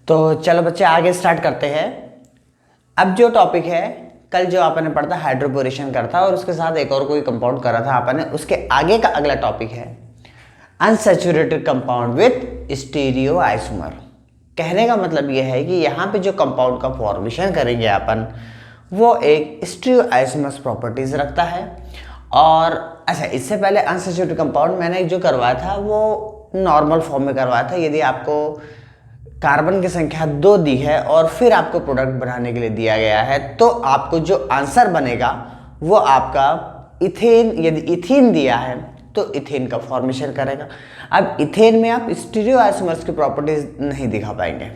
तो चलो बच्चे आगे स्टार्ट करते हैं। अब जो टॉपिक है, कल जो आपने पढ़ा था हाइड्रोपोरेशन करता और उसके साथ एक और कोई कंपाउंड करा था आपने, उसके आगे का अगला टॉपिक है unsaturated compound with stereo isomer. कहने का मतलब यह है कि यहाँ पे जो कंपाउंड का फॉर्मेशन करेंगे अपन, वो एक स्टीरियो आइसोमर्स प्रॉपर्टीज रखता है। और अच्छा, इससे पहले अनसैचुरेटेड कंपाउंड मैंने जो करवाया था वो नॉर्मल फॉर्म में करवाया था। यदि आपको कार्बन की संख्या 2 दी है और फिर आपको प्रोडक्ट बनाने के लिए दिया गया है, तो आपको जो आंसर बनेगा वो आपका इथेन, यदि इथीन दिया है तो इथेन का फॉर्मेशन करेगा। अब इथेन में आप स्टीरियो आइसोमर्स की प्रॉपर्टीज नहीं दिखा पाएंगे,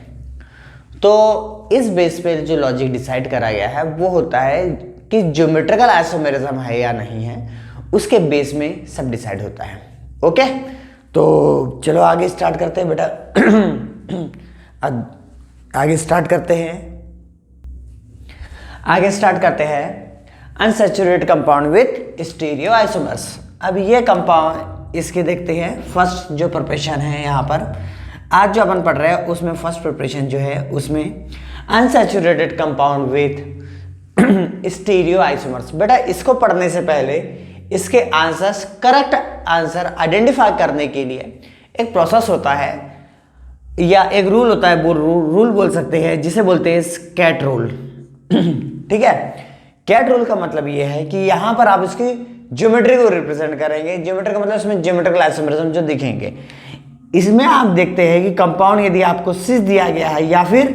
तो इस बेस पे जो लॉजिक डिसाइड करा गया है वो होता है कि ज्योमेट्रिकल आइसोमेरिज्म है या नहीं है, उसके बेस में सब डिसाइड होता है। ओके, तो चलो आगे स्टार्ट करते हैं बेटा। आगे स्टार्ट करते हैं unsaturated compound with stereo isomers. अब ये कंपाउंड इसके देखते हैं। फर्स्ट जो प्रिपरेशन है यहाँ पर आज जो अपन पढ़ रहे हैं उसमें फर्स्ट प्रिपरेशन जो है उसमें unsaturated compound with stereo isomers. बेटा इसको पढ़ने से पहले इसके आंसर्स, करेक्ट आंसर आइडेंटिफाई करने के लिए एक प्रोसेस होता है या एक रूल होता है, वो रूल बोल सकते हैं, जिसे बोलते हैं कैट रूल। ठीक है, कैट रूल का मतलब ये है कि यहाँ पर आप इसकी ज्योमेट्री को रिप्रेजेंट करेंगे। ज्योमेट्री का मतलब इसमें ज्योमेट्रिकल आइसोमेरिज्म जो दिखेंगे, इसमें आप देखते हैं कि कंपाउंड यदि आपको सिस दिया गया है या फिर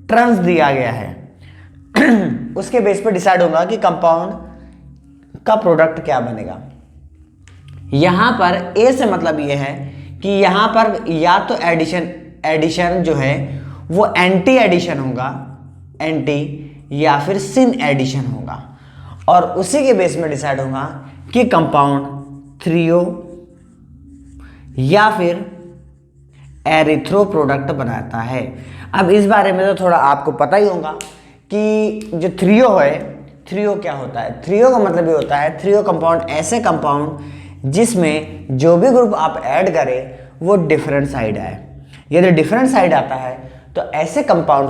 ट्रांस दिया गया है, उसके बेस पर डिसाइड होगा कि कंपाउंड का प्रोडक्ट क्या बनेगा। यहां पर ए से मतलब यह है कि यहां पर या तो एडिशन जो है वो एंटी एडिशन होगा, एंटी, या फिर सिन एडिशन होगा, और उसी के बेस में डिसाइड होगा कि कंपाउंड थ्रियो या फिर एरिथ्रो प्रोडक्ट बनाता है। अब इस बारे में तो थोड़ा आपको पता ही होगा कि जो थ्रियो है, थ्रियो क्या होता है। थ्रियो का मतलब ये होता है, थ्रियो कंपाउंड ऐसे कंपाउंड जिसमें जो भी ग्रुप आप ऐड करें वो डिफरेंट साइड आए। यदि डिफरेंट साइड आता है तो ऐसे कंपाउंड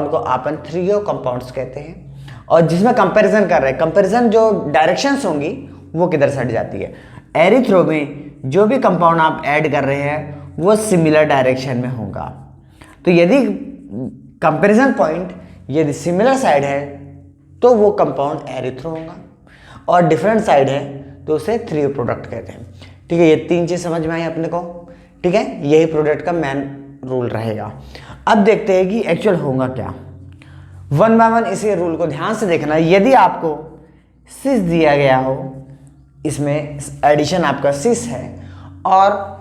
को अपन थ्रियो कंपाउंड्स कहते हैं। और जिसमें कंपैरिजन कर रहे हैं, कंपैरिजन जो डायरेक्शंस होंगी वो किधर साइड जाती है। एरिथ्रो में जो भी कंपाउंड आप ऐड कर रहे हैं वो सिमिलर डायरेक्शन में होगा। तो यदि कंपैरिजन पॉइंट यदि सिमिलर साइड है तो वो कंपाउंड एरिथ्रो होगा, और डिफरेंट साइड है तो उसे थ्रियो प्रोडक्ट कहते हैं। ठीक है, ये 3 चीज समझ में आई अपने को। ठीक है, यही प्रोडक्ट का मेन रूल रहेगा। अब देखते हैं कि एक्चुअल होगा क्या। 1 बाय 1 इसी रूल को ध्यान से देखना। यदि आपको सिस दिया गया हो, इसमें एडिशन आपका सिस है, और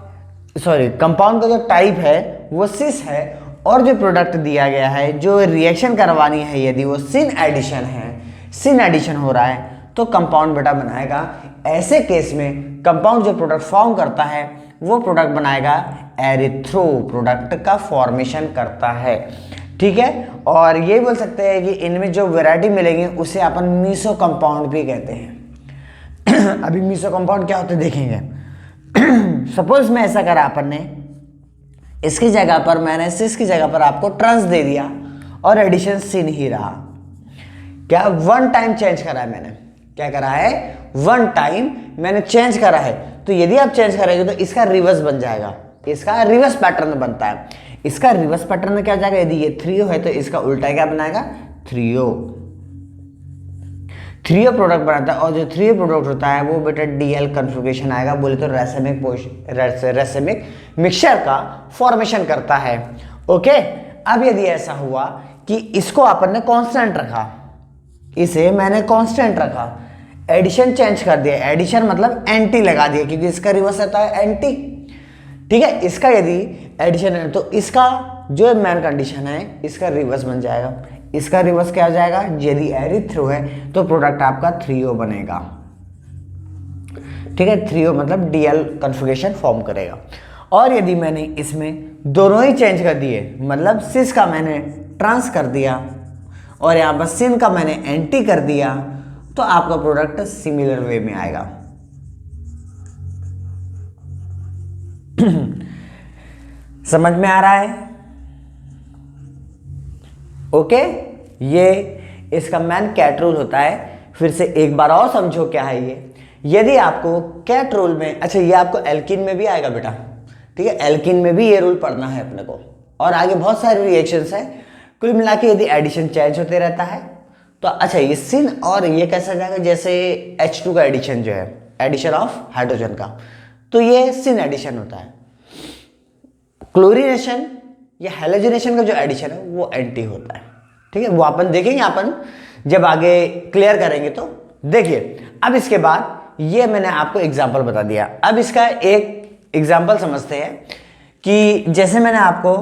सॉरी कंपाउंड का जो टाइप है वो सिस है, और जो प्रोडक्ट दिया गया है, जो रिएक्शन करवानी है, यदि वो सिन एडिशन है, सिन एडिशन हो रहा है, तो कंपाउंड बेटा बनाएगा। ऐसे केस में कंपाउंड जो प्रोडक्ट फॉर्म करता है वो प्रोडक्ट बनाएगा एरिथ्रो प्रोडक्ट का फॉर्मेशन करता है। ठीक है, और ये बोल सकते हैं कि इनमें जो वैरायटी मिलेगी उसे अपन मीसो कंपाउंड भी कहते हैं। अभी मीसो कंपाउंड क्या होते देखेंगे। सपोज में ऐसा करा अपन ने, इसकी जगह पर मैंने सिस की जगह पर आपको ट्रांस दे दिया और एडिशन सिन ही रहा। क्या 1 टाइम चेंज करा है मैंने, क्या करा है 1 टाइम मैंने चेंज करा है। तो यदि आप चेंज करेंगे तो इसका रिवर्स बन जाएगा, इसका रिवर्स पैटर्न बनता है। इसका रिवर्स पैटर्न में क्या जाएगा, यदि ये थ्रियो है तो इसका उल्टा क्या बनाएगा, थ्रियो प्रोडक्ट बनाता है। और जो थ्रियो प्रोडक्ट होता है वो बेटा डीएल कन्फिगरेशन आएगा, बोले तो रेसिमिक मिक्सचर का फॉर्मेशन करता है। ओके, अब यदि ऐसा हुआ कि इसको अपन ने कांस्टेंट रखा, इसे मैंने कांस्टेंट रखा, एडिशन चेंज कर दिया, एडिशन मतलब एंटी लगा दिया क्योंकि इसका रिवर्स आता है एंटी। ठीक है, इसका यदि एडिशन है तो इसका जो मेन कंडीशन है इसका रिवर्स बन जाएगा। इसका रिवर्स क्या हो जाएगा, यदि एरिथ्रो है तो प्रोडक्ट आपका थ्रियो बनेगा। ठीक है, थ्रियो मतलब डीएल कन्फिगरेशन फॉर्म करेगा। और यदि मैंने इसमें दोनों ही चेंज कर दिए, मतलब सिस का मैंने ट्रांस कर दिया और यहाँ पर सिन का मैंने एंटी कर दिया, तो आपका प्रोडक्ट सिमिलर वे में आएगा। समझ में आ रहा है? ओके, ये इसका मेन कैट रूल होता है। फिर से एक बार और समझो क्या है ये। यदि आपको कैट रूल में, अच्छा ये आपको एल्किन में भी आएगा बेटा, ठीक है, एल्किन में भी ये रूल पढ़ना है अपने को, और आगे बहुत सारे रिएक्शंस है। कुल मिला के यदि एडिशन चेंज होते रहता है तो अच्छा ये सिन और ये कैसा जाएगा, जैसे H2 का एडिशन जो है, एडिशन ऑफ हाइड्रोजन का, तो ये सिन एडिशन होता है। क्लोरीनेशन या हेलोजनेशन का जो एडिशन है वो एंटी होता है, ठीक है, वो अपन देखेंगे, अपन जब आगे क्लियर करेंगे तो। देखिए अब इसके बाद ये मैंने आपको एग्जांपल बता दिया। अब इसका एक एग्जांपल समझते हैं कि जैसे मैंने आपको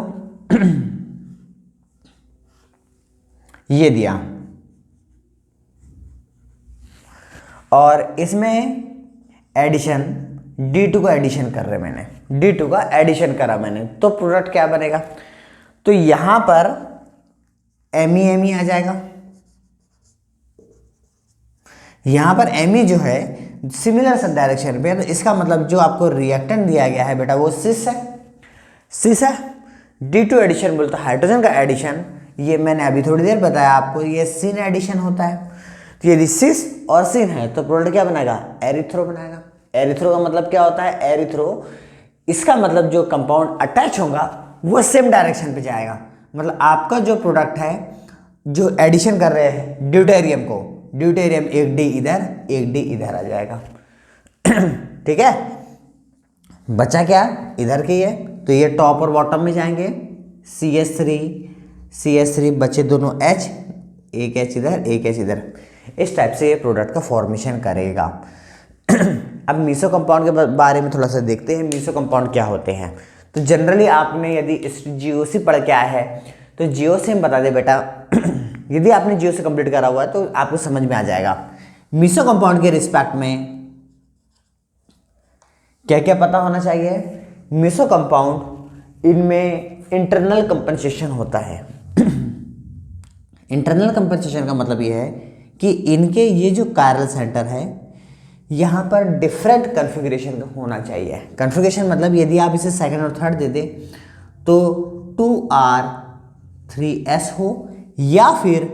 ये दिया और इसमें एडिशन D2 का एडिशन कर रहे मैंने, D2 का एडिशन करा मैंने, तो प्रोडक्ट क्या बनेगा, तो यहां पर Me आ जाएगा। यहां पर Me जो है सिमिलर सब डायरेक्शन पे, तो इसका मतलब जो आपको रिएक्टेंट दिया गया है बेटा वो सिस है, सिस है। D2 एडिशन बोलते हाइड्रोजन का एडिशन, ये मैंने अभी थोड़ी देर बताया आपको, ये सिन एडिशन होता है। तो यदि सिस और सिन है तो प्रोडक्ट क्या बनाएगा, एरिथ्रो बनाएगा। एरिथ्रो का मतलब क्या होता है, एरिथ्रो, इसका मतलब जो कंपाउंड अटैच होगा वो सेम डायरेक्शन पे जाएगा। मतलब आपका जो प्रोडक्ट है जो एडिशन कर रहे हैं ड्यूटेरियम को, ड्यूटेरियम एक डी इधर एक डी इधर आ जाएगा ठीक है, बचा क्या इधर की है, तो ये टॉप और बॉटम में जाएंगे, CH3 बचे दोनों H, एक H इधर एक H इधर, इस टाइप से ये प्रोडक्ट का फॉर्मेशन करेगा अब मीसो कंपाउंड के बारे में थोड़ा सा देखते हैं, मीसो कंपाउंड क्या होते हैं। तो जनरली आपने यदि GOC पढ़ के आया है तो GOC हम बता दे बेटा यदि आपने GOC कंप्लीट करा हुआ है तो आपको समझ में आ जाएगा। मीसो कंपाउंड के रिस्पेक्ट में क्या क्या पता होना चाहिए। मीसो कंपाउंड इनमें इंटरनल कंपनसेशन होता है इंटरनल कंपनसेशन का मतलब ये है कि इनके ये जो कायरल सेंटर है यहाँ पर डिफरेंट कन्फिग्रेशन होना चाहिए। कन्फिग्रेशन मतलब यदि आप इसे सेकंड और थर्ड दे दें तो 2R 3S हो या फिर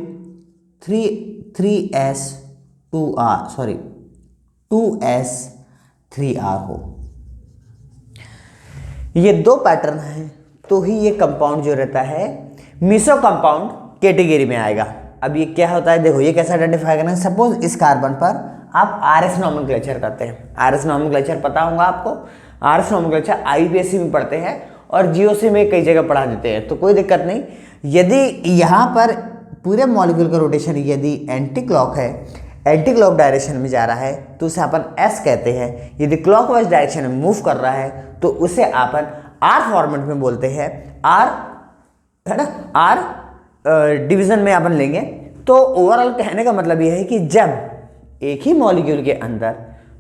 3S 2S 3R हो, ये दो पैटर्न हैं तो ही ये कंपाउंड जो रहता है मीसो कंपाउंड कैटेगरी में आएगा। अब ये क्या होता है, देखो ये कैसे आइडेंटिफाई करना है। सपोज इस कार्बन पर आप RS नॉमेनक्लेचर करते हैं, RS नॉमेनक्लेचर पता होगा आपको, RS नॉमेनक्लेचर IUPAC में पढ़ते हैं और GOC में कई जगह पढ़ा देते हैं, तो कोई दिक्कत नहीं। यदि यहाँ पर पूरे मॉलिक्यूल का रोटेशन यदि एंटी क्लॉक है, एंटी क्लॉक डायरेक्शन में जा रहा है तो उसे अपन S कहते हैं। यदि क्लॉकवाइज डायरेक्शन में मूव कर रहा है तो उसे अपन R फॉर्मेट में बोलते हैं, R है ना, R डिवीजन में अपन लेंगे। तो ओवरऑल कहने का मतलब यह है कि जब एक ही मॉलिक्यूल के अंदर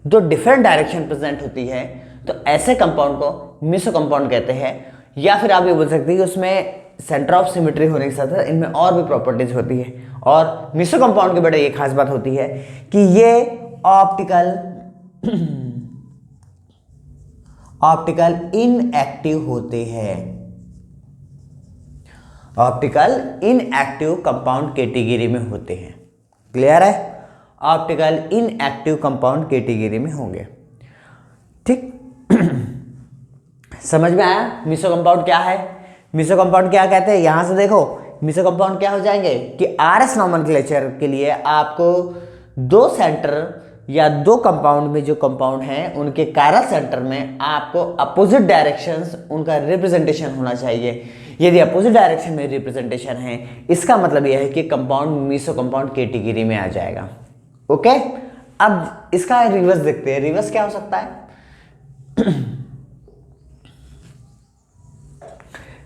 दो डिफरेंट डायरेक्शन प्रेजेंट होती है तो ऐसे कंपाउंड को मीसो कंपाउंड कहते हैं। या फिर आप ये बोल सकते हैं कि उसमें सेंटर ऑफ सिमेट्री होने के साथ इनमें और भी प्रॉपर्टीज होती है। और मीसो कंपाउंड के बेटा ये खास बात होती है कि ये ऑप्टिकल इनएक्टिव होते हैं, ऑप्टिकल इनएक्टिव कंपाउंड कैटेगरी में होते हैं। क्लियर है, ऑप्टिकल इनएक्टिव कंपाउंड कैटेगरी में होंगे, ठीक समझ में आया मीसो कंपाउंड क्या है। मीसो कंपाउंड क्या कहते हैं, यहां से देखो मीसो कंपाउंड क्या हो जाएंगे कि RS नॉमेनक्लेचर के लिए आपको दो सेंटर या दो कंपाउंड में जो कंपाउंड हैं उनके कायरल सेंटर में आपको अपोजिट डायरेक्शंस उनका रिप्रेजेंटेशन होना चाहिए। यदि अपोजिट डायरेक्शन में रिप्रेजेंटेशन है इसका मतलब यह है कि कंपाउंड मीसो कंपाउंड कैटेगरी में आ जाएगा। ओके, अब इसका रिवर्स देखते हैं। रिवर्स क्या हो सकता है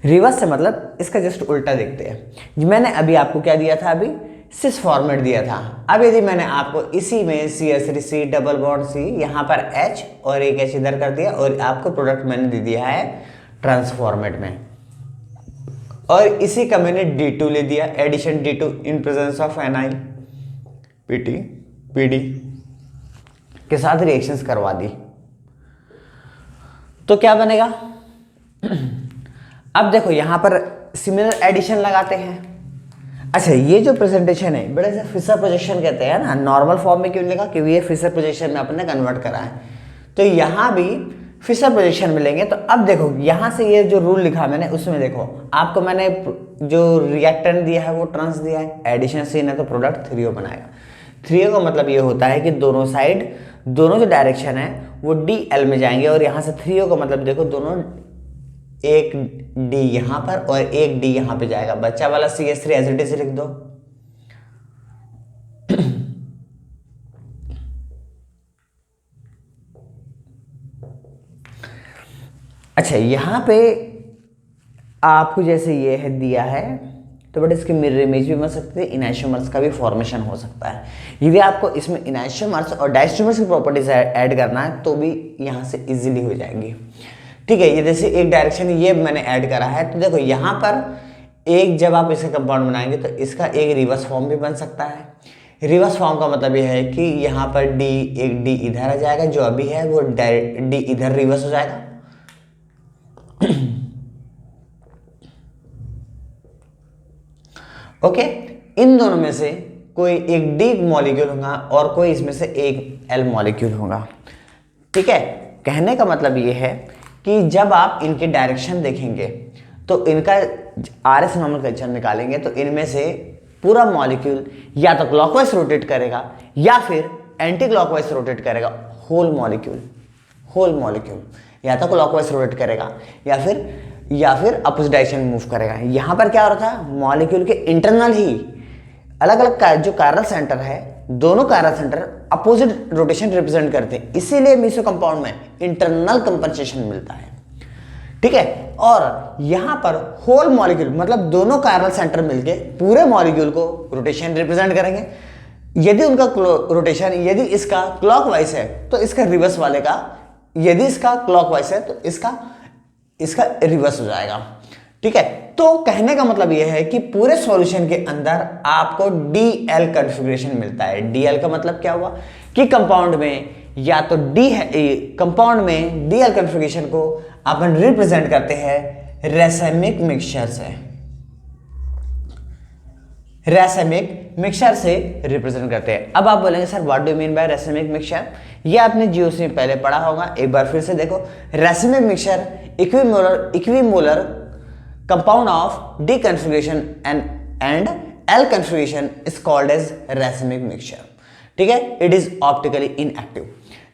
रिवर्स से मतलब इसका जस्ट उल्टा देखते हैं। मैंने अभी आपको क्या दिया था, अभी सिस फॉर्मेट दिया था। अब यदि मैंने आपको इसी में CH3C डबल बॉन्ड C यहाँ पर H और एक H इधर कर दिया और आपको प्रोडक्ट मैंने दे दिया है ट्रांस फॉर्मेट में, और इसी का मैंने D2 ले दिया, addition D2 in presence of Ni PD के साथ रिएक्शंस करवा दी, तो क्या बनेगा अब देखो यहां पर सिमिलर एडिशन लगाते हैं। अच्छा, ये जो प्रेजेंटेशन है बड़े से फिशर प्रोजेक्शन कहते हैं ना, नॉर्मल फॉर्म में क्यों लिखा, क्योंकि ये फिशर प्रोजेक्शन में अपने कन्वर्ट करा है। तो यहाँ भी फिशर प्रोजेक्शन मिलेंगे। तो अब देखो यहाँ से ये जो रूल लिखा मैंने उसमें देखो, आपको मैंने जो रिएक्टेंट दिया है वो ट्रांस दिया है, एडिशन सीन है तो प्रोडक्ट 3O बनाएगा। 3O का मतलब ये होता है कि दोनों साइड, दोनों जो डायरेक्शन है वो DL में जाएंगे। और यहाँ से 3O का मतलब देखो, दोनों एक D यहाँ पर और एक D यहाँ पे जाएगा। बच्चा वाला CH3 एज इट इज लिख दो। अच्छा, यहाँ पे आपको जैसे ये है दिया है, तो बट इसकी मिरर इमेज भी बन सकती है, इनैशोमर्स का भी फॉर्मेशन हो सकता है। यदि आपको इसमें इनैशोमर्स और डायस्ट्रोमर्स की प्रॉपर्टीज ऐड करना है तो भी यहाँ से इजीली हो जाएंगी। ठीक है, ये जैसे एक डायरेक्शन ये मैंने ऐड करा है, तो देखो यहाँ पर एक, जब आप इसका कंपाउंड बनाएंगे तो इसका एक रिवर्स फॉर्म भी बन सकता है। रिवर्स फॉर्म का मतलब ये है कि यहाँ पर एक D इधर आ जाएगा, जो अभी है वो D इधर रिवर्स हो जाएगा। ओके, इन दोनों में से कोई एक D मॉलिक्यूल होगा और कोई इसमें से एक L मॉलिक्यूल होगा। ठीक है, कहने का मतलब ये है कि जब आप इनके डायरेक्शन देखेंगे तो इनका RS नोमेनक्लेचर निकालेंगे तो इनमें से पूरा मॉलिक्यूल या तो क्लॉकवाइज रोटेट करेगा या फिर एंटी क्लॉकवाइज रोटेट करेगा। होल मॉलिक्यूल या तो क्लॉकवाइज रोटेट करेगा या फिर अपोजिट डायरेक्शन मूव करेगा। यहाँ पर क्या हो रहा था, मॉलिक्यूल के इंटरनल ही अलग अलग जो कायरल सेंटर है, दोनों chiral centre opposite rotation represent करते हैं, इसीलिए मीसो कंपाउंड में इंटरनल कंपनसेशन मिलता है। ठीक है, और यहाँ पर होल मॉलिक्यूल मतलब दोनों कायरल सेंटर मिलके पूरे मॉलिक्यूल को रोटेशन रिप्रेजेंट करेंगे। यदि उनका रोटेशन, यदि इसका क्लॉकवाइज है तो इसका रिवर्स वाले का, यदि इसका क्लॉकवाइज है तो इसका रिवर्स हो जाएगा। ठीक है, तो कहने का मतलब यह है कि पूरे सॉल्यूशन के अंदर आपको DL कॉन्फ़िगरेशन मिलता है। DL का मतलब क्या हुआ कि कंपाउंड में या तो D है, कंपाउंड में DL कॉन्फ़िगरेशन को अपन रिप्रेजेंट करते हैं रैसेमिक मिक्सचर से, रैसेमिक मिक्सचर से रिप्रेजेंट करते हैं। अब आप बोलेंगे sir what do you mean by racemic mixture, ये आपने जीओसी में पहले पढ़ा होगा, एक बार फिर से देखो। Racemic mixture equimolar compound of D configuration and L configuration is called as racemic mixture। ठीक है, it is optically inactive।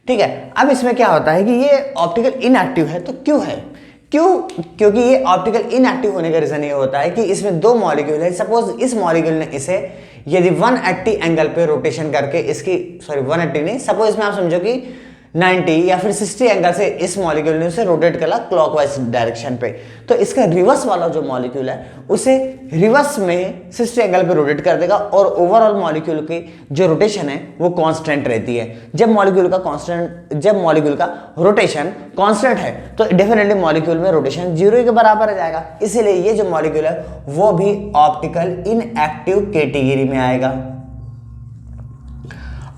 ठीक है, अब इसमें क्या होता है कि ये ऑप्टिकल इनएक्टिव है, तो क्यों है, क्योंकि ये ऑप्टिकल इनएक्टिव होने का रीजन ये होता है कि इसमें दो मॉलिक्यूल है। सपोज इस मॉलिक्यूल ने इसे यदि 180 एंगल पे रोटेशन करके इसकी, सॉरी 180 नहीं, सपोज इसमें आप समझो कि 90 या फिर 60 एंगल से इस मॉलिक्यूल ने उसे रोटेट करा क्लॉकवाइज डायरेक्शन पे, तो इसका रिवर्स वाला जो मॉलिक्यूल है उसे रिवर्स में 60 एंगल पे रोटेट कर देगा और ओवरऑल मॉलिक्यूल की जो रोटेशन है वो कांस्टेंट रहती है। जब मॉलिक्यूल का रोटेशन कांस्टेंट है तो डेफिनेटली मॉलिक्यूल में रोटेशन 0 के बराबर आ जाएगा। इसीलिए ये जो मॉलिक्यूल है वो भी ऑप्टिकल इनएक्टिव कैटेगरी में आएगा,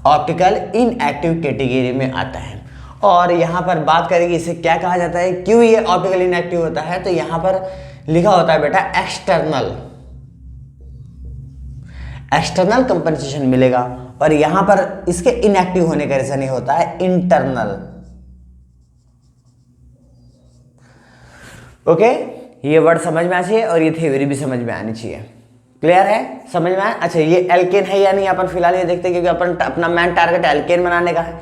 ऑप्टिकल इनएक्टिव कैटेगरी में आता है। और यहां पर बात करेंगे इसे क्या कहा जाता है, क्यों ये ऑप्टिकल इनएक्टिव होता है, तो यहां पर लिखा होता है बेटा एक्सटर्नल कंपनसेशन मिलेगा, और यहां पर इसके इनएक्टिव होने का रीजन ये होता है इंटरनल। ओके, ये वर्ड समझ में आना चाहिए और ये थ्योरी भी समझ में आनी चाहिए। क्लियर है, समझ में आया। अच्छा, ये एल्केन है या नहीं अपन फिलहाल ये देखते हैं, क्योंकि अपना मेन टारगेट एल्केन बनाने का है।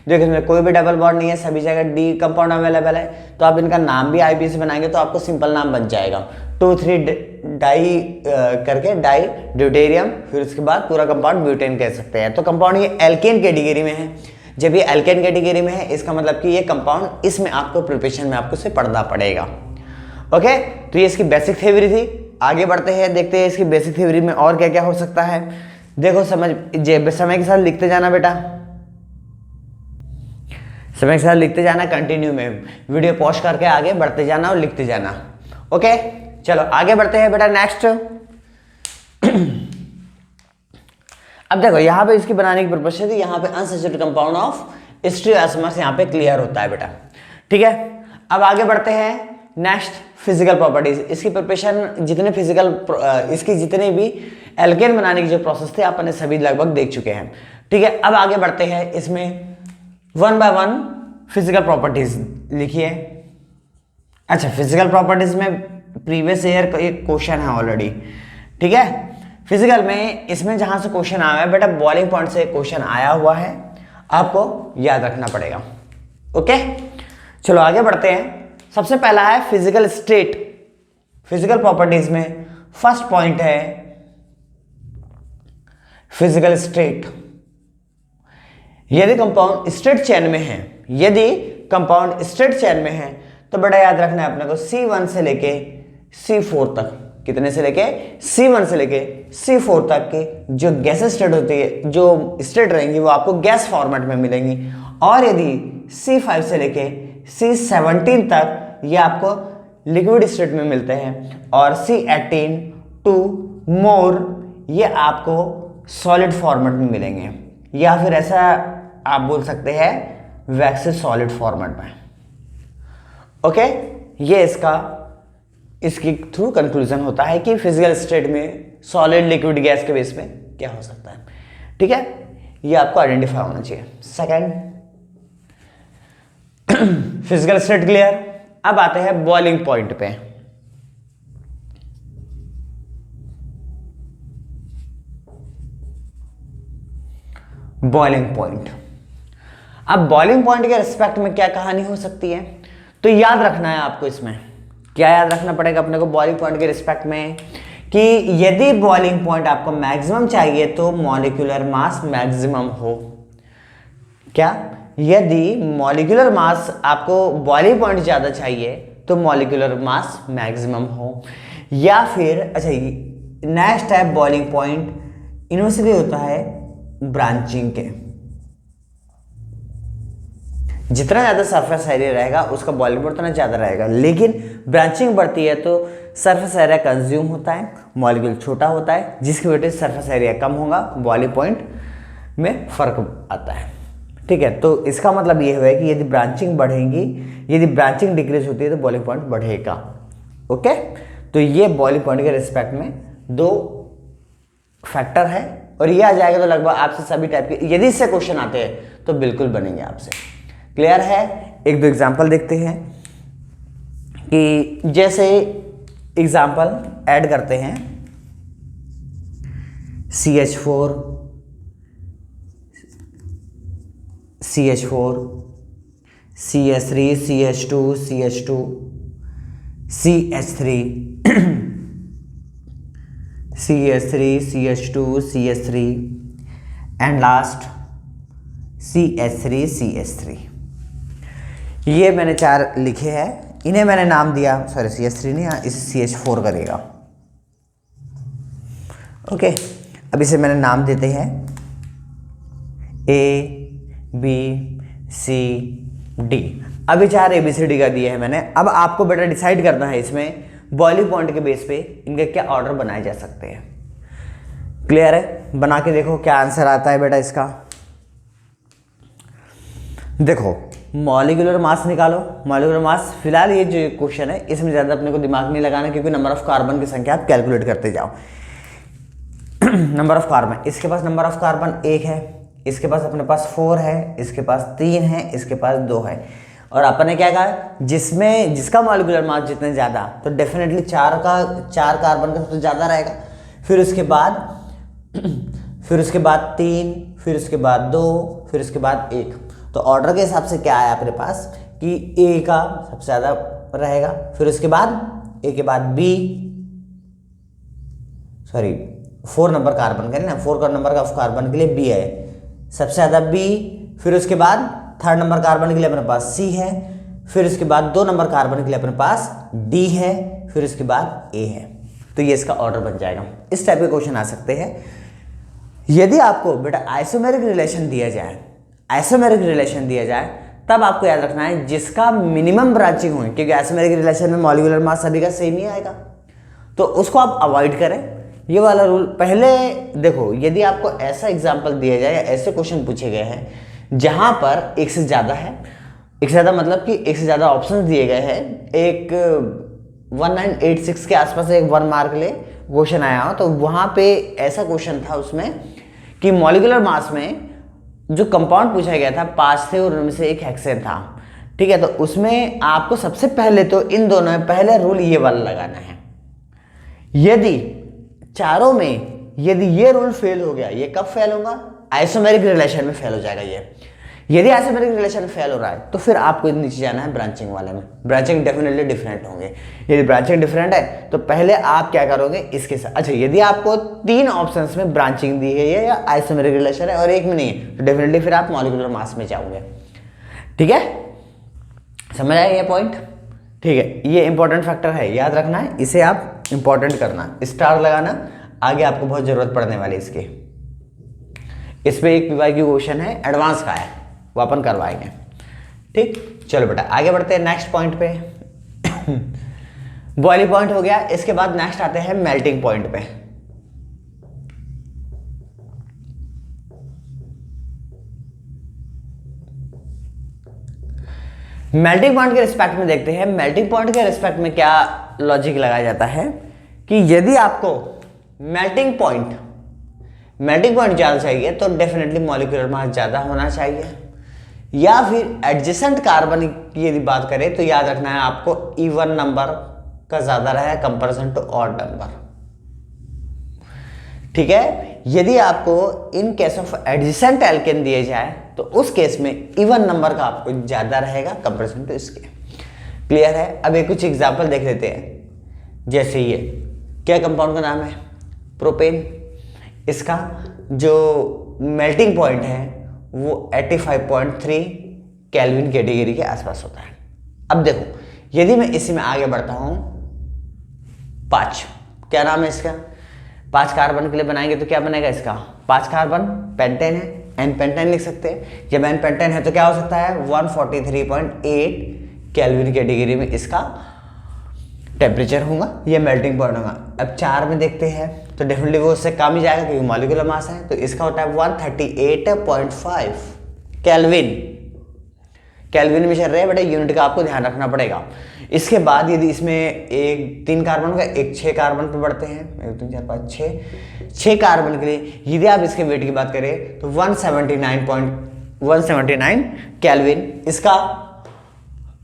देखो इसमें कोई भी डबल बॉन्ड नहीं है, सभी जगह डी कंपाउंड अवेलेबल है, तो आप इनका नाम भी आईपी से बनाएंगे तो आपको सिंपल नाम बन जाएगा 2,3 डाई करके डाई ड्यूटेरियम, फिर उसके बाद पूरा कंपाउंड ब्यूटेन कह सकते हैं। तो कंपाउंड ये एल्केन कैटेगरी में है। जब ये एल्केन कैटेगरी में है इसका मतलब कि ये कंपाउंड, इसमें आपको प्रिपरेशन में आपको इसे पढ़ना पड़ेगा। ओके, तो ये इसकी बेसिक थ्योरी थी। आगे बढ़ते हैं, देखते हैं इसकी बेसिक थ्योरी में और क्या क्या हो सकता है। देखो समय के साथ लिखते जाना बेटा, समय के साथ लिखते जाना, कंटिन्यू में वीडियो पॉज करके आगे बढ़ते जाना और लिखते जाना। ओके, चलो आगे बढ़ते हैं बेटा नेक्स्ट। अब देखो यहाँ पे इसकी बनाने की पर्पज थी, यहाँ पे अनसैचुरेटेड कंपाउंड ऑफ स्टीरियोआइसोमर्स यहाँ पे क्लियर होता है बेटा। ठीक है, अब आगे बढ़ते हैं नेक्स्ट फिजिकल प्रॉपर्टीज। इसकी प्रिपरेशन जितने फिजिकल, इसकी जितने भी एल्केन बनाने की जो प्रोसेस थी आपने सभी लगभग देख चुके हैं। ठीक है, अब आगे बढ़ते हैं, इसमें one by one physical properties लिखिए। अच्छा, फिजिकल प्रॉपर्टीज में प्रीवियस ईयर का एक क्वेश्चन है ऑलरेडी। ठीक है, फिजिकल में इसमें जहां से क्वेश्चन आया है बेटा, बॉइलिंग पॉइंट से क्वेश्चन आया हुआ है, आपको याद रखना पड़ेगा। ओके, चलो आगे बढ़ते हैं। सबसे पहला है फिजिकल स्टेट। फिजिकल प्रॉपर्टीज में फर्स्ट पॉइंट है फिजिकल स्टेट। यदि कंपाउंड स्ट्रेट चेन में है, यदि कंपाउंड स्ट्रेट चेन में है तो बेटा याद रखना है अपने को C1 से लेके C4 तक, कितने से लेके C1 से लेके C4 तक की जो गैस स्टेट होती है, जो स्टेट रहेंगी वो आपको गैस फॉर्मेट में मिलेंगी। और यदि C5 से लेके C17 तक ये आपको लिक्विड स्टेट में मिलते हैं, और C18 टू मोर ये आपको सॉलिड फॉर्मेट में मिलेंगे, या फिर ऐसा आप बोल सकते हैं वैक्सिस सॉलिड फॉर्मेट में। ओके, ये इसकी थ्रू कंक्लूजन होता है कि फिजिकल स्टेट में सॉलिड लिक्विड गैस के बेस में क्या हो सकता है। ठीक है, ये आपको आइडेंटिफाई होना चाहिए। Second, physical state clear. अब आते हैं बॉइलिंग पॉइंट पे। बॉइलिंग पॉइंट, अब बॉइलिंग पॉइंट के रिस्पेक्ट में क्या कहानी हो सकती है, तो याद रखना है आपको। इसमें क्या याद रखना पड़ेगा अपने को बॉइलिंग पॉइंट के रिस्पेक्ट में, कि यदि बॉइलिंग पॉइंट आपको मैक्सिमम चाहिए तो मॉलिक्यूलर मास मैक्सिमम हो। क्या, यदि मॉलिक्यूलर मास आपको बॉइलिंग पॉइंट ज्यादा चाहिए तो मॉलिक्यूलर मास मैक्सिमम हो, या फिर अच्छा नेक्स्ट टाइप बॉइलिंग पॉइंट इनमें से भी होता है ब्रांचिंग के। जितना ज्यादा सरफेस एरिया रहेगा उसका बॉइलिंग पॉइंट उतना ज्यादा रहेगा, लेकिन ब्रांचिंग बढ़ती है तो सरफेस एरिया कंज्यूम होता है, मॉलिक्यूल छोटा होता है, जिसकी वजह से सरफेस एरिया कम होगा, बॉइलिंग पॉइंट में फर्क आता है। ठीक है, तो इसका मतलब ये हुआ है कि यदि ब्रांचिंग बढ़ेगी, यदि ब्रांचिंग डिक्रीज होती है तो बॉइलिंग पॉइंट बढ़ेगा। ओके, तो ये बॉइलिंग पॉइंट के रिस्पेक्ट में दो फैक्टर है, और ये आ जाएगा तो लगभग आपसे सभी टाइप के, यदि इससे क्वेश्चन आते हैं तो बिल्कुल बनेंगे आपसे। क्लियर है, एक दो एग्जांपल देखते हैं कि जैसे एग्जांपल ऐड करते हैं CH4 CH4 CH3 CH2 CH2 CH3 CH3 CH2 CH3 and last CH3 CH3। ये मैंने चार लिखे हैं, इन्हें मैंने नाम दिया, सॉरी CH3 नहीं, इसे CH4 करेगा। ओके, अब इसे मैंने नाम देते हैं A B C D। अभी चार ABCD का दिया है मैंने। अब आपको बेटा डिसाइड करना है इसमें बॉइलिंग पॉइंट के बेस पे इनके क्या ऑर्डर बनाए जा सकते हैं। क्लियर है, बना के देखो क्या आंसर आता है बेटा इसका। देखो मॉलिक्यूलर मास निकालो। मॉलिक्यूलर मास, फिलहाल ये जो क्वेश्चन है इसमें ज़्यादा अपने को दिमाग नहीं लगाना, क्योंकि नंबर ऑफ कार्बन की संख्या आप कैलकुलेट करते जाओ। नंबर ऑफ कार्बन, इसके पास नंबर ऑफ कार्बन 1 है, इसके पास अपने पास 4 है, इसके पास 3 है, इसके पास 2 है, और अपन ने क्या कहा, जिसका मॉलिक्यूलर मास जितने ज़्यादा तो डेफिनेटली 4 कार्बन का सबसे ज़्यादा रहेगा। फिर उसके बाद 3, फिर उसके बाद 2, फिर उसके बाद 1। तो ऑर्डर के हिसाब से क्या आया अपने पास कि ए का सबसे ज़्यादा रहेगा, फिर उसके बाद ए के बाद बी, सॉरी 4 नंबर कार्बन का ना, 4 नंबर का कार्बन के लिए बी है सबसे ज़्यादा बी, फिर उसके बाद 3rd नंबर कार्बन के लिए अपने पास सी है, फिर उसके बाद 2 नंबर कार्बन के लिए अपने पास डी है, फिर उसके बाद ए है। तो ये इसका ऑर्डर बन जाएगा। इस टाइप के क्वेश्चन आ सकते हैं। यदि आपको बेटा आइसोमेरिक रिलेशन दिया जाए तब आपको याद रखना है जिसका मिनिमम ब्रांचिंग हो, क्योंकि आइसोमेरिक रिलेशन में मॉलिक्यूलर मास सभी का सेम ही आएगा, तो उसको आप अवॉइड करें। ये वाला रूल पहले देखो, यदि आपको ऐसा एग्जाम्पल दिया जाए या ऐसे क्वेश्चन पूछे गए हैं जहां पर एक से ज़्यादा है, एक से ज़्यादा मतलब कि एक से ज़्यादा ऑप्शन दिए गए हैं, एक 1986 के आसपास एक 1 मार्क ले, क्वेश्चन आया हो तो वहाँ पे ऐसा क्वेश्चन था उसमें कि मॉलिक्यूलर मास में जो कंपाउंड पूछा गया था 5 थे और उनमें से एक हेक्सेन था। ठीक है, तो उसमें आपको सबसे पहले तो इन दोनों में पहले रूल ये वाला लगाना है। यदि चारों में यदि ये रूल फेल हो गया, ये कब फेल होगा? आइसोमेरिक रिलेशन में फेल हो जाएगा ये। यदि आइसोमेरिक रिलेशन फेल हो रहा है तो फिर आपको नीचे जाना है ब्रांचिंग वाले में। ब्रांचिंग डेफिनेटली डिफरेंट होंगे। यदि ब्रांचिंग डिफरेंट है तो पहले आप क्या करोगे इसके साथ। अच्छा, यदि आपको 3 ऑप्शंस में ब्रांचिंग दी है या आइसोमेरिक रिलेशन है और एक में नहीं है तो डेफिनेटली फिर आप मॉलिक्यूलर मास में जाओगे। ठीक है, समझ आया ये पॉइंट? ठीक है, ये इंपॉर्टेंट फैक्टर है, याद रखना है, इसे आप इंपॉर्टेंट करना, स्टार लगाना, आगे आपको बहुत जरूरत पड़ने वाली है इसकी। इस पे एक PYQ क्वेश्चन है, एडवांस का है, वो अपन करवाएंगे। ठीक, चलो बेटा आगे बढ़ते हैं नेक्स्ट पॉइंट पे। बॉइलिंग पॉइंट हो गया, इसके बाद नेक्स्ट आते हैं मेल्टिंग पॉइंट पे। मेल्टिंग पॉइंट के रिस्पेक्ट में देखते हैं, मेल्टिंग पॉइंट के रिस्पेक्ट में क्या लॉजिक लगाया जाता है कि यदि आपको मेल्टिंग पॉइंट ज्यादा चाहिए तो डेफिनेटली मॉलिक्यूलर मास ज्यादा होना चाहिए, या फिर एडजेसेंट कार्बन की यदि बात करें तो याद रखना है आपको इवन नंबर का ज्यादा रहे कंपैरिजन टू ऑड नंबर। ठीक है, यदि आपको in case of adjacent alkane दिए जाए तो उस केस में इवन नंबर का आपको ज्यादा रहेगा कंपैरिजन टू इसके। क्लियर है? अब एक कुछ एग्जांपल देख लेते हैं। जैसे ये क्या कंपाउंड का नाम है? प्रोपेन। इसका जो मेल्टिंग पॉइंट है वो 85.3 केल्विन कैटेगरी के आसपास होता है। अब देखो, यदि मैं इसी में आगे बढ़ता हूं, 5, क्या नाम है इसका? 5 कार्बन के लिए बनाएंगे तो क्या बनेगा इसका? 5 कार्बन, पेंटेन है, एन पेंटेन लिख सकते हैं। जब एन पेंटेन है तो क्या हो सकता है? 143.8 केल्विन कैटेगरी में इसका टेम्परेचर होगा, ये मेल्टिंग पॉइंट होगा। अब 4 में देखते हैं तो डेफिनेटली वो उससे कम ही जाएगा क्योंकि मॉलिक्यूलर मास है, तो इसका होता है 138.5 केल्विन। केल्विन में चल रहे हैं बेटा, यूनिट का आपको ध्यान रखना पड़ेगा। इसके बाद यदि इसमें एक 3 कार्बन का एक 6 कार्बन पे बढ़ते हैं, 1 2 3 4 5 6 कार्बन के लिए यदि आप इसके वेट की बात करें तो 179 केल्विन इसका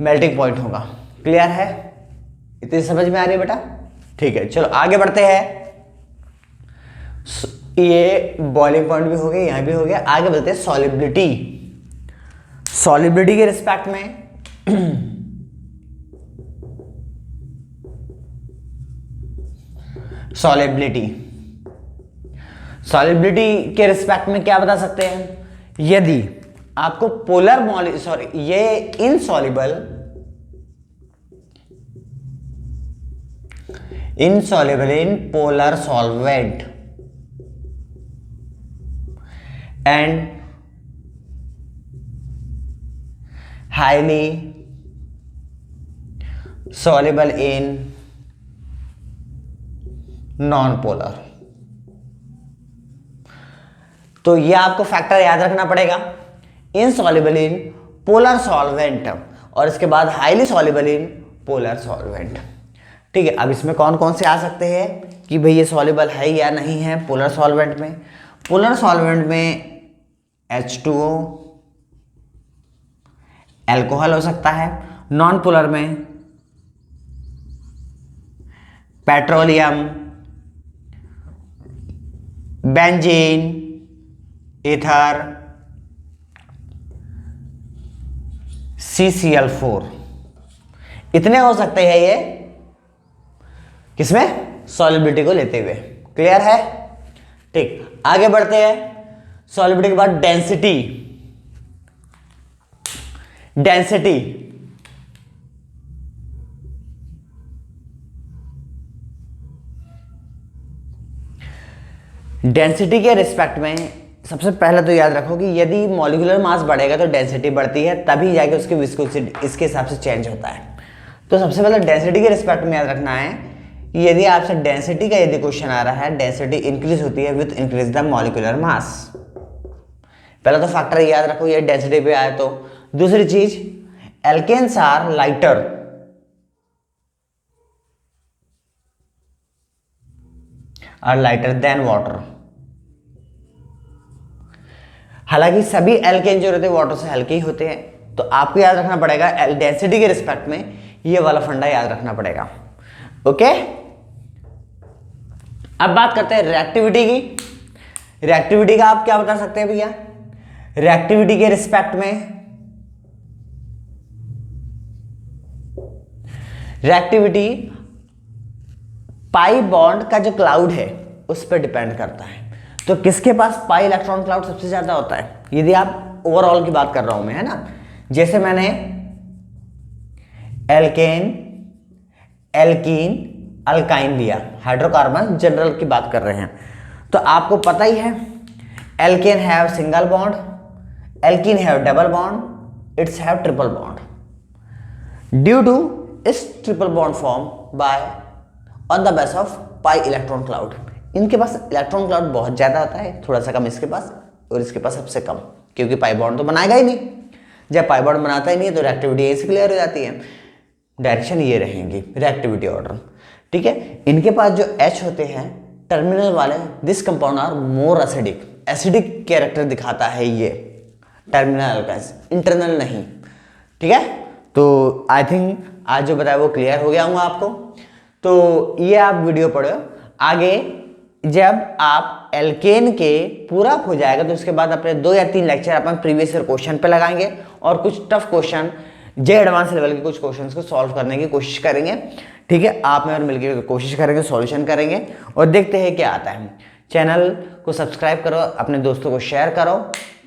मेल्टिंग पॉइंट होगा। क्लियर है? इतनी समझ में आ रही है बेटा? ठीक है, चलो आगे बढ़ते हैं। ये बॉइलिंग पॉइंट भी हो गया, यहां भी हो गया। आगे बढ़ते हैं सॉलिबिलिटी। सॉलिबिलिटी के रिस्पेक्ट में सॉलिबिलिटी के रिस्पेक्ट में क्या बता सकते हैं? यदि आपको पोलर ये insoluble in polar solvent and highly soluble in non-polar, तो ये आपको फैक्टर याद रखना पड़ेगा, इनसॉल्युबल इन पोलर सॉल्वेंट और इसके बाद highly soluble in polar solvent. ठीक है, अब इसमें कौन कौन से आ सकते हैं कि भाई ये सॉल्युबल है या नहीं है पोलर सॉल्वेंट में? पोलर सॉल्वेंट में H2O अल्कोहल हो सकता है, नॉन पोलर में पेट्रोलियम, बेंजीन, ईथर, CCl4, इतने हो सकते हैं ये किसमें? सॉलिबिलिटी को लेते हुए। क्लियर है? ठीक, आगे बढ़ते हैं। सॉलिबिलिटी के बाद डेंसिटी। डेंसिटी के रिस्पेक्ट में सबसे पहले तो याद रखो कि यदि मॉलिक्यूलर मास बढ़ेगा तो डेंसिटी बढ़ती है, तभी जाके उसकी विस्कोसिटी इसके हिसाब से चेंज होता है। तो सबसे पहले डेंसिटी के रिस्पेक्ट में याद रखना है कि यदि आपसे डेंसिटी का यदि क्वेश्चन आ रहा है, डेंसिटी इंक्रीज होती है with increase the molecular mass. पहला तो फैक्टर याद रखो ये डेंसिटी पे आए तो। दूसरी चीज, alkanes are lighter. Are lighter than water. हालांकि सभी एल्केन जो रहते हैं वाटर से हल्के ही होते हैं, तो आपको याद रखना पड़ेगा डेंसिटी के रिस्पेक्ट में ये वाला फंडा याद रखना पड़ेगा। ओके, अब बात करते हैं रिएक्टिविटी की। रिएक्टिविटी का आप क्या बता सकते हैं भैया? रिएक्टिविटी के रिस्पेक्ट में रिएक्टिविटी पाई बॉन्ड का जो क्लाउड है उस पर डिपेंड करता है। तो किसके पास पाई इलेक्ट्रॉन क्लाउड सबसे ज्यादा होता है? यदि आप ओवरऑल की बात कर रहा हूं मैं, है ना, जैसे मैंने एल्केन, एल्कीन, अल्काइन लिया, हाइड्रोकार्बन जनरल की बात कर रहे हैं, तो आपको पता ही है alkane have single bond, alkene have double bond, its have triple bond. Due to इस triple bond form by on the base of pi electron cloud. इनके पास इलेक्ट्रॉन क्लाउड बहुत ज्यादा होता है, थोड़ा सा कम इसके पास, और इसके पास सबसे कम, क्योंकि पाई बॉन्ड तो बनाएगा ही नहीं। जब पाई बॉन्ड बनाता ही नहीं है तो रिएक्टिविटी यहीं से क्लियर हो जाती है। डायरेक्शन ये रहेंगी रिएक्टिविटी ऑर्डर, ठीक है। इनके पास जो H होते हैं टर्मिनल वाले, this compound are more acidic, acidic character दिखाता है ये टर्मिनल अल्काइंस, इंटरनल नहीं, ठीक है। तो आई थिंक आज जो बताया वो क्लियर हो गया होगा आपको। तो ये आप वीडियो पढ़ो, आगे जब आप एल्केन के पूरा हो जाएगा तो उसके बाद अपने 2 या 3 लेक्चर अपन प्रीवियस ईयर क्वेश्चन पे लगाएंगे और कुछ टफ क्वेश्चन, जे एडवांस लेवल के कुछ क्वेश्चंस को सॉल्व करने की कोशिश करेंगे, ठीक है। आप में और मिलकर कोशिश करेंगे, सॉल्यूशन करेंगे और देखते हैं क्या आता है। चैनल को सब्सक्राइब करो, अपने दोस्तों को शेयर करो,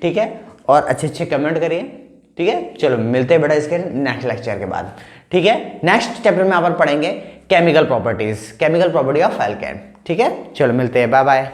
ठीक है, और अच्छे अच्छे कमेंट करिए, ठीक है। चलो मिलते हैं बेटा इसके नेक्स्ट लेक्चर के बाद, ठीक है। नेक्स्ट चैप्टर में अपन पढ़ेंगे chemical properties, chemical property of alkene, ठीक है। चलो मिलते हैं, बाय बाय।